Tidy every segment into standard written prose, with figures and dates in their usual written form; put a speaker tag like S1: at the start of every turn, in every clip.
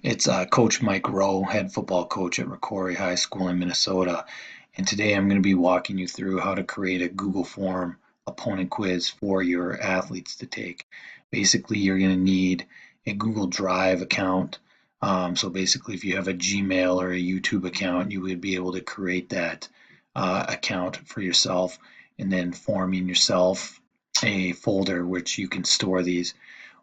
S1: It's Coach Mike Rowe, head football coach at Rocori High School in Minnesota. And today I'm going to be walking you through how to create a Google form opponent quiz for your athletes to take. Basically, you're going to need a Google Drive account. So basically, if you have a Gmail or a YouTube account, you would be able to create that account for yourself and then forming yourself a folder which you can store these.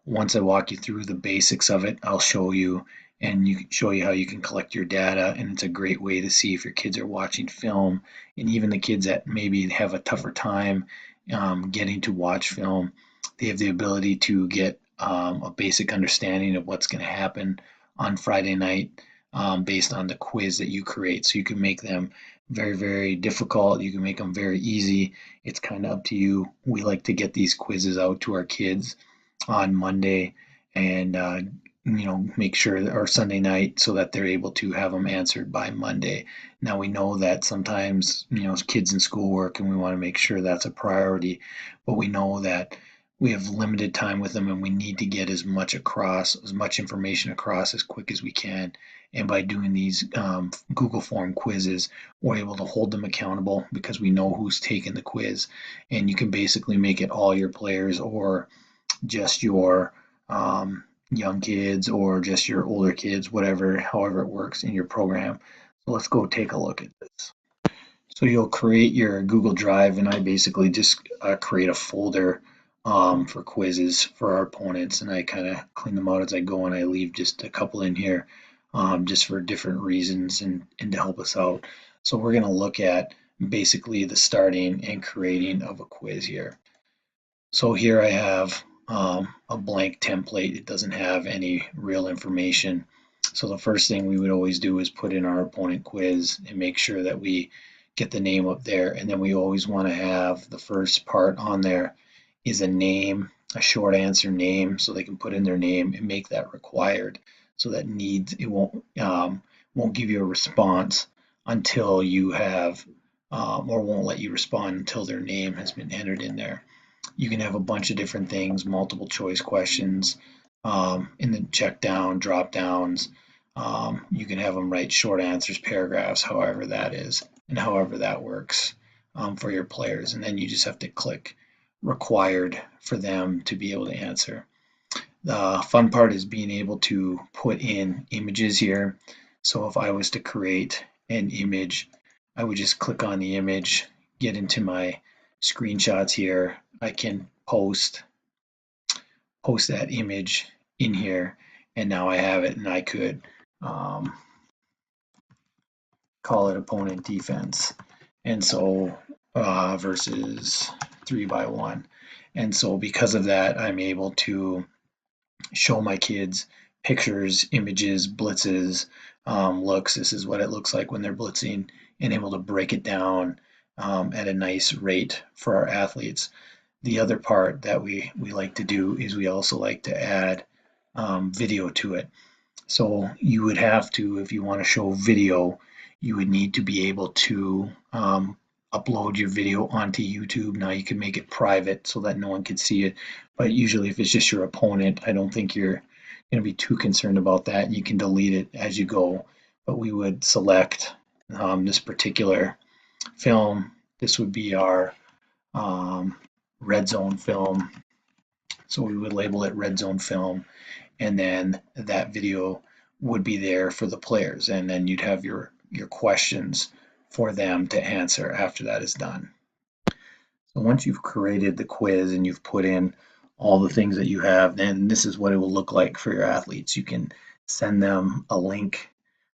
S1: Once I walk you through the basics of it, I'll show you and show you how you can collect your data. And it's a great way to see if your kids are watching film, and even the kids that maybe have a tougher time getting to watch film, they have the ability to get a basic understanding of what's going to happen on Friday night based on the quiz that you create. So you can make them very, very difficult. You can make them very easy. It's kind of up to you. We like to get these quizzes out to our kids on Monday and make sure that, or Sunday night, so that they're able to have them answered by Monday. Now we know that sometimes kids in schoolwork, and we want to make sure that's a priority, but we know that we have limited time with them and we need to get as much information across as quick as we can. And by doing these Google form quizzes, we're able to hold them accountable because we know who's taking the quiz. And you can basically make it all your players or just your young kids or just your older kids, however it works in your program. So let's go take a look at this. So you'll create your Google Drive, and I basically just create a folder for quizzes for our opponents, and I kind of clean them out as I go, and I leave just a couple in here just for different reasons and to help us out. So we're going to look at basically the starting and creating of a quiz here. So here I have a blank template. It doesn't have any real information. So the first thing we would always do is put in our opponent quiz and make sure that we get the name up there. And then we always want to have the first part on there is a name, a short answer name, so they can put in their name and make that required. So that it won't give you a response until you have or won't let you respond until their name has been entered in there. You can have a bunch of different things, multiple choice questions, in the check down, drop downs. You can have them write short answers, paragraphs, however that is, and however that works for your players. And then you just have to click required for them to be able to answer. The fun part is being able to put in images here. So if I was to create an image, I would just click on the image, get into my screenshots here. I can post that image in here, and now I have it, and I could call it opponent defense, and so versus 3x1. And so because of that, I'm able to show my kids pictures, images, blitzes, looks. This is what it looks like when they're blitzing, and able to break it down at a nice rate for our athletes. The other part that we like to do is we also like to add video to it. So you would have to, if you want to show video, you would need to be able to upload your video onto YouTube. Now you can make it private so that no one can see it, but usually if it's just your opponent, I don't think you're going to be too concerned about that. You can delete it as you go, but we would select this particular film. This would be our red zone film. So we would label it red zone film, and then that video would be there for the players, and then you'd have your questions for them to answer after that is done. So once you've created the quiz and you've put in all the things that you have, then this is what it will look like for your athletes. You can send them a link.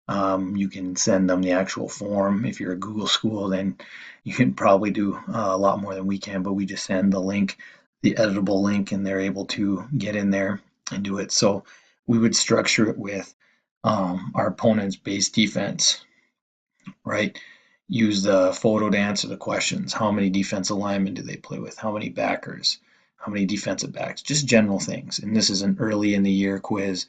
S1: You can send them the actual form. If you're a Google school, then you can probably do a lot more than we can, but we just send the link, the editable link, and they're able to get in there and do it. So we would structure it with our opponent's base defense, right? Use the photo to answer the questions. How many defensive linemen do they play with? How many backers? How many defensive backs? Just general things. And this is an early in the year quiz.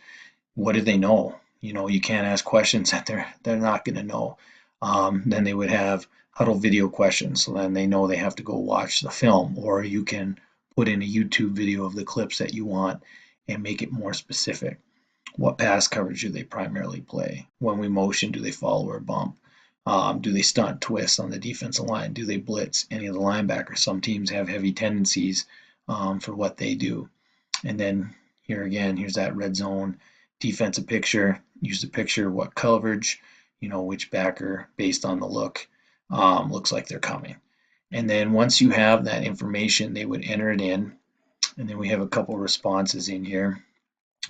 S1: What do they know? You can't ask questions that they're not going to know. Then they would have huddle video questions, so then they know they have to go watch the film, or you can put in a YouTube video of the clips that you want and make it more specific. What pass coverage do they primarily play? When we motion, do they follow or bump? Do they stunt, twist on the defensive line? Do they blitz any of the linebackers? Some teams have heavy tendencies for what they do. And then here again, here's that red zone defensive picture. Use the picture, what coverage, which backer based on the look looks like they're coming. And then once you have that information, they would enter it in. And then we have a couple responses in here.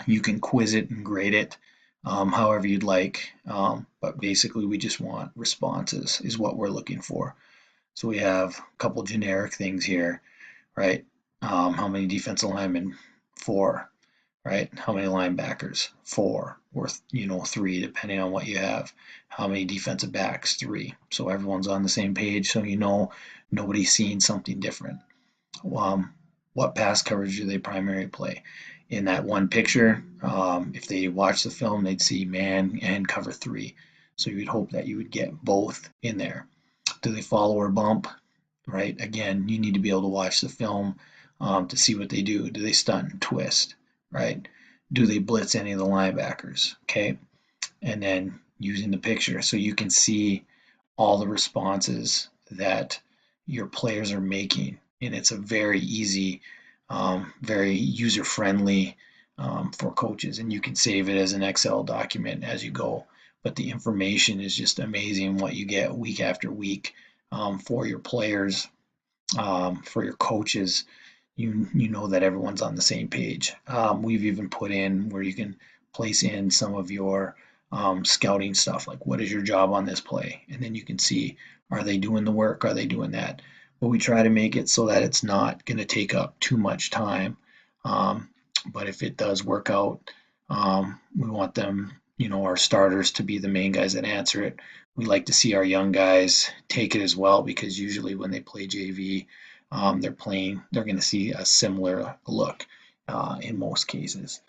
S1: You can quiz it and grade it however you'd like. But basically, we just want responses is what we're looking for. So we have a couple generic things here, right? How many defensive linemen? 4, right? How many linebackers? 4, or 3, depending on what you have. How many defensive backs? 3. So everyone's on the same page, so nobody's seeing something different. What pass coverage do they primarily play? In that one picture, if they watch the film, they'd see man and cover 3. So you'd hope that you would get both in there. Do they follow or bump? Right? Again, you need to be able to watch the film to see what they do. Do they stunt and twist? Right? Do they blitz any of the linebackers? Okay. And then using the picture so you can see all the responses that your players are making. And it's a very easy, very user-friendly for coaches. And you can save it as an Excel document as you go. But the information is just amazing what you get week after week for your players, for your coaches. You know that everyone's on the same page. We've even put in where you can place in some of your scouting stuff, like what is your job on this play? And then you can see, are they doing the work? Are they doing that? But we try to make it so that it's not going to take up too much time. But if it does work out, we want them, our starters to be the main guys that answer it. We like to see our young guys take it as well, because usually when they play JV, they're going to see a similar look in most cases.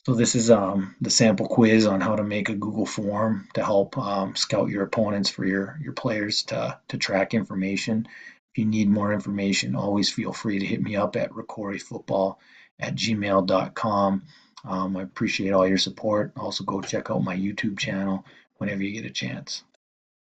S1: So this is the sample quiz on how to make a Google form to help scout your opponents for your players to track information. If you need more information, always feel free to hit me up at ricorifootball@gmail.com. I appreciate all your support. Also, go check out my YouTube channel whenever you get a chance.